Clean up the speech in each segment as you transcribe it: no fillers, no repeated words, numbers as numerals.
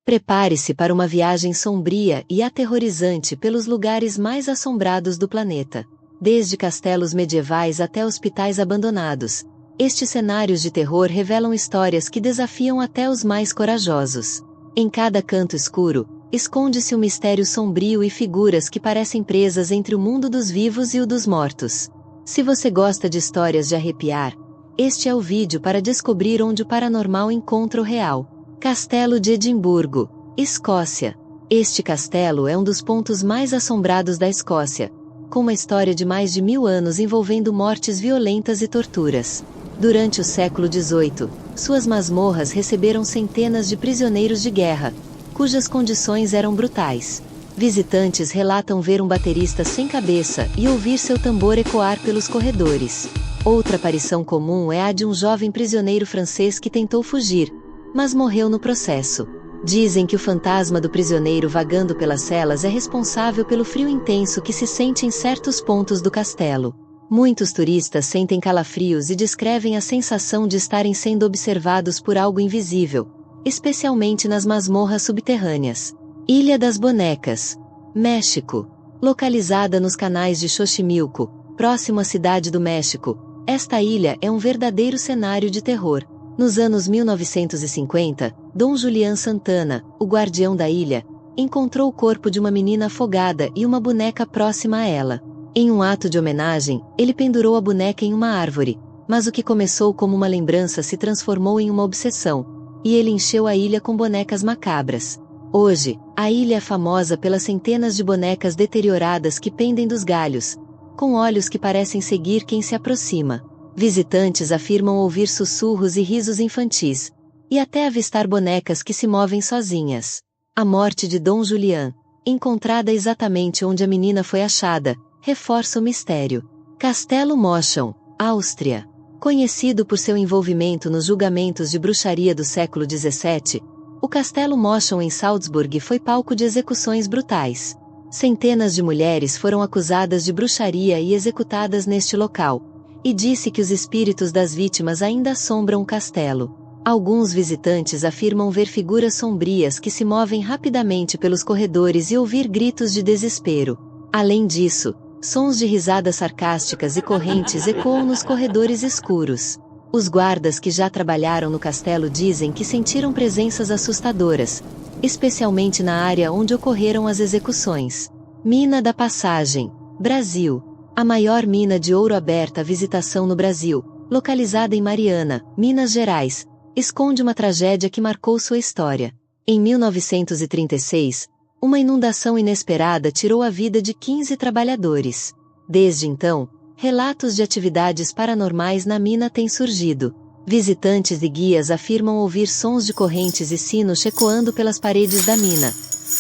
Prepare-se para uma viagem sombria e aterrorizante pelos lugares mais assombrados do planeta. Desde castelos medievais até hospitais abandonados, estes cenários de terror revelam histórias que desafiam até os mais corajosos. Em cada canto escuro, esconde-se um mistério sombrio e figuras que parecem presas entre o mundo dos vivos e o dos mortos. Se você gosta de histórias de arrepiar, este é o vídeo para descobrir onde o paranormal encontra o real. Castelo de Edimburgo, Escócia. Este castelo é um dos pontos mais assombrados da Escócia, com uma história de mais de 1000 anos envolvendo mortes violentas e torturas. Durante o século XVIII, suas masmorras receberam centenas de prisioneiros de guerra, cujas condições eram brutais. Visitantes relatam ver um baterista sem cabeça e ouvir seu tambor ecoar pelos corredores. Outra aparição comum é a de um jovem prisioneiro francês que tentou fugir, mas morreu no processo. Dizem que o fantasma do prisioneiro vagando pelas celas é responsável pelo frio intenso que se sente em certos pontos do castelo. Muitos turistas sentem calafrios e descrevem a sensação de estarem sendo observados por algo invisível, especialmente nas masmorras subterrâneas. Ilha das Bonecas, México. Localizada nos canais de Xochimilco, próximo à cidade do México, esta ilha é um verdadeiro cenário de terror. Nos anos 1950, Dom Julián Santana, o guardião da ilha, encontrou o corpo de uma menina afogada e uma boneca próxima a ela. Em um ato de homenagem, ele pendurou a boneca em uma árvore, mas o que começou como uma lembrança se transformou em uma obsessão, e ele encheu a ilha com bonecas macabras. Hoje, a ilha é famosa pelas centenas de bonecas deterioradas que pendem dos galhos, com olhos que parecem seguir quem se aproxima. Visitantes afirmam ouvir sussurros e risos infantis, e até avistar bonecas que se movem sozinhas. A morte de Dom Julián, encontrada exatamente onde a menina foi achada, reforça o mistério. Castelo Moschon, Áustria. Conhecido por seu envolvimento nos julgamentos de bruxaria do século XVII, o Castelo Moschon em Salzburg foi palco de execuções brutais. Centenas de mulheres foram acusadas de bruxaria e executadas neste local, e disse que os espíritos das vítimas ainda assombram o castelo. Alguns visitantes afirmam ver figuras sombrias que se movem rapidamente pelos corredores e ouvir gritos de desespero. Além disso, sons de risadas sarcásticas e correntes ecoam nos corredores escuros. Os guardas que já trabalharam no castelo dizem que sentiram presenças assustadoras, especialmente na área onde ocorreram as execuções. Mina da Passagem, Brasil. A maior mina de ouro aberta à visitação no Brasil, localizada em Mariana, Minas Gerais, esconde uma tragédia que marcou sua história. Em 1936, uma inundação inesperada tirou a vida de 15 trabalhadores. Desde então, relatos de atividades paranormais na mina têm surgido. Visitantes e guias afirmam ouvir sons de correntes e sinos ecoando pelas paredes da mina,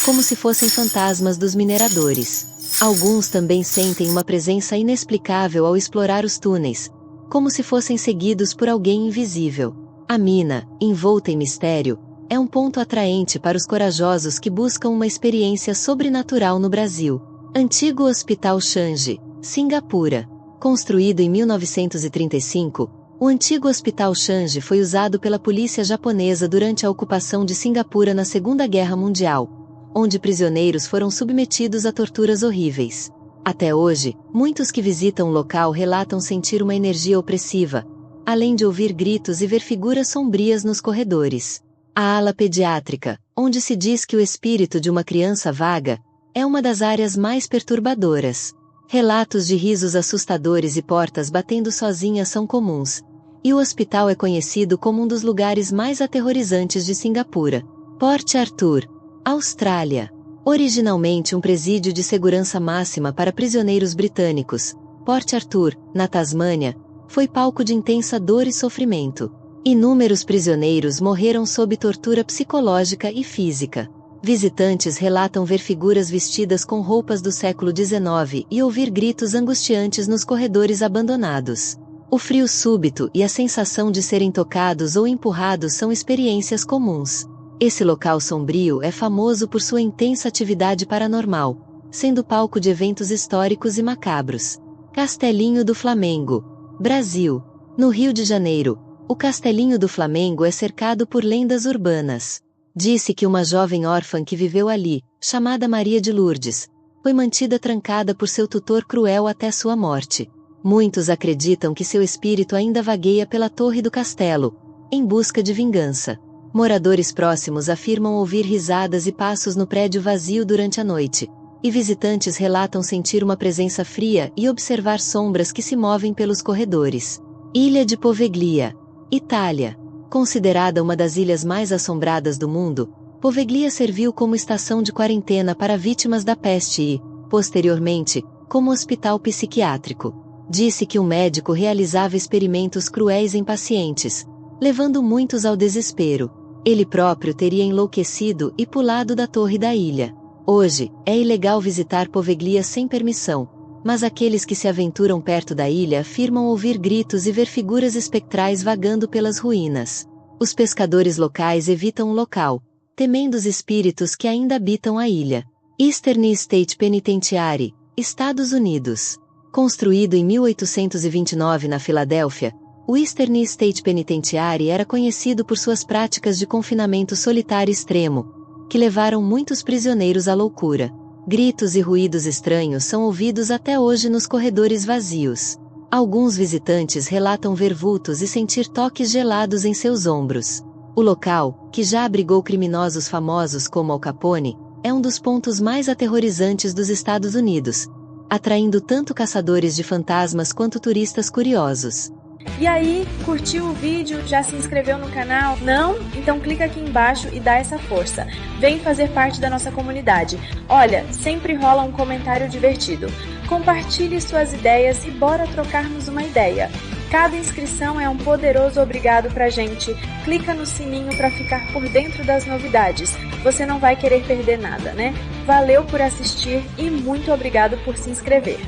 como se fossem fantasmas dos mineradores. Alguns também sentem uma presença inexplicável ao explorar os túneis, como se fossem seguidos por alguém invisível. A mina, envolta em mistério, é um ponto atraente para os corajosos que buscam uma experiência sobrenatural no Brasil. Antigo Hospital Changi, Singapura. Construído em 1935, o antigo Hospital Changi foi usado pela polícia japonesa durante a ocupação de Singapura na Segunda Guerra Mundial, onde prisioneiros foram submetidos a torturas horríveis. Até hoje, muitos que visitam o local relatam sentir uma energia opressiva, além de ouvir gritos e ver figuras sombrias nos corredores. A ala pediátrica, onde se diz que o espírito de uma criança vaga, é uma das áreas mais perturbadoras. Relatos de risos assustadores e portas batendo sozinhas são comuns, e o hospital é conhecido como um dos lugares mais aterrorizantes de Singapura. Port Arthur, Austrália. Originalmente um presídio de segurança máxima para prisioneiros britânicos, Port Arthur, na Tasmânia, foi palco de intensa dor e sofrimento. Inúmeros prisioneiros morreram sob tortura psicológica e física. Visitantes relatam ver figuras vestidas com roupas do século XIX e ouvir gritos angustiantes nos corredores abandonados. O frio súbito e a sensação de serem tocados ou empurrados são experiências comuns. Esse local sombrio é famoso por sua intensa atividade paranormal, sendo palco de eventos históricos e macabros. Castelinho do Flamengo, Brasil. No Rio de Janeiro, o Castelinho do Flamengo é cercado por lendas urbanas. Disse que uma jovem órfã que viveu ali, chamada Maria de Lourdes, foi mantida trancada por seu tutor cruel até sua morte. Muitos acreditam que seu espírito ainda vagueia pela torre do castelo, em busca de vingança. Moradores próximos afirmam ouvir risadas e passos no prédio vazio durante a noite, e visitantes relatam sentir uma presença fria e observar sombras que se movem pelos corredores. Ilha de Poveglia, Itália. Considerada uma das ilhas mais assombradas do mundo, Poveglia serviu como estação de quarentena para vítimas da peste e, posteriormente, como hospital psiquiátrico. Disse que um médico realizava experimentos cruéis em pacientes, levando muitos ao desespero. Ele próprio teria enlouquecido e pulado da torre da ilha. Hoje, é ilegal visitar Poveglia sem permissão, mas aqueles que se aventuram perto da ilha afirmam ouvir gritos e ver figuras espectrais vagando pelas ruínas. Os pescadores locais evitam o local, temendo os espíritos que ainda habitam a ilha. Eastern State Penitentiary, Estados Unidos. Construído em 1829 na Filadélfia, o Eastern State Penitentiary era conhecido por suas práticas de confinamento solitário extremo, que levaram muitos prisioneiros à loucura. Gritos e ruídos estranhos são ouvidos até hoje nos corredores vazios. Alguns visitantes relatam ver vultos e sentir toques gelados em seus ombros. O local, que já abrigou criminosos famosos como Al Capone, é um dos pontos mais aterrorizantes dos Estados Unidos, atraindo tanto caçadores de fantasmas quanto turistas curiosos. E aí, curtiu o vídeo? Já se inscreveu no canal? Não? Então clica aqui embaixo e dá essa força. Vem fazer parte da nossa comunidade. Olha, sempre rola um comentário divertido. Compartilhe suas ideias e bora trocarmos uma ideia. Cada inscrição é um poderoso obrigado pra gente. Clica no sininho para ficar por dentro das novidades. Você não vai querer perder nada, né? Valeu por assistir e muito obrigado por se inscrever.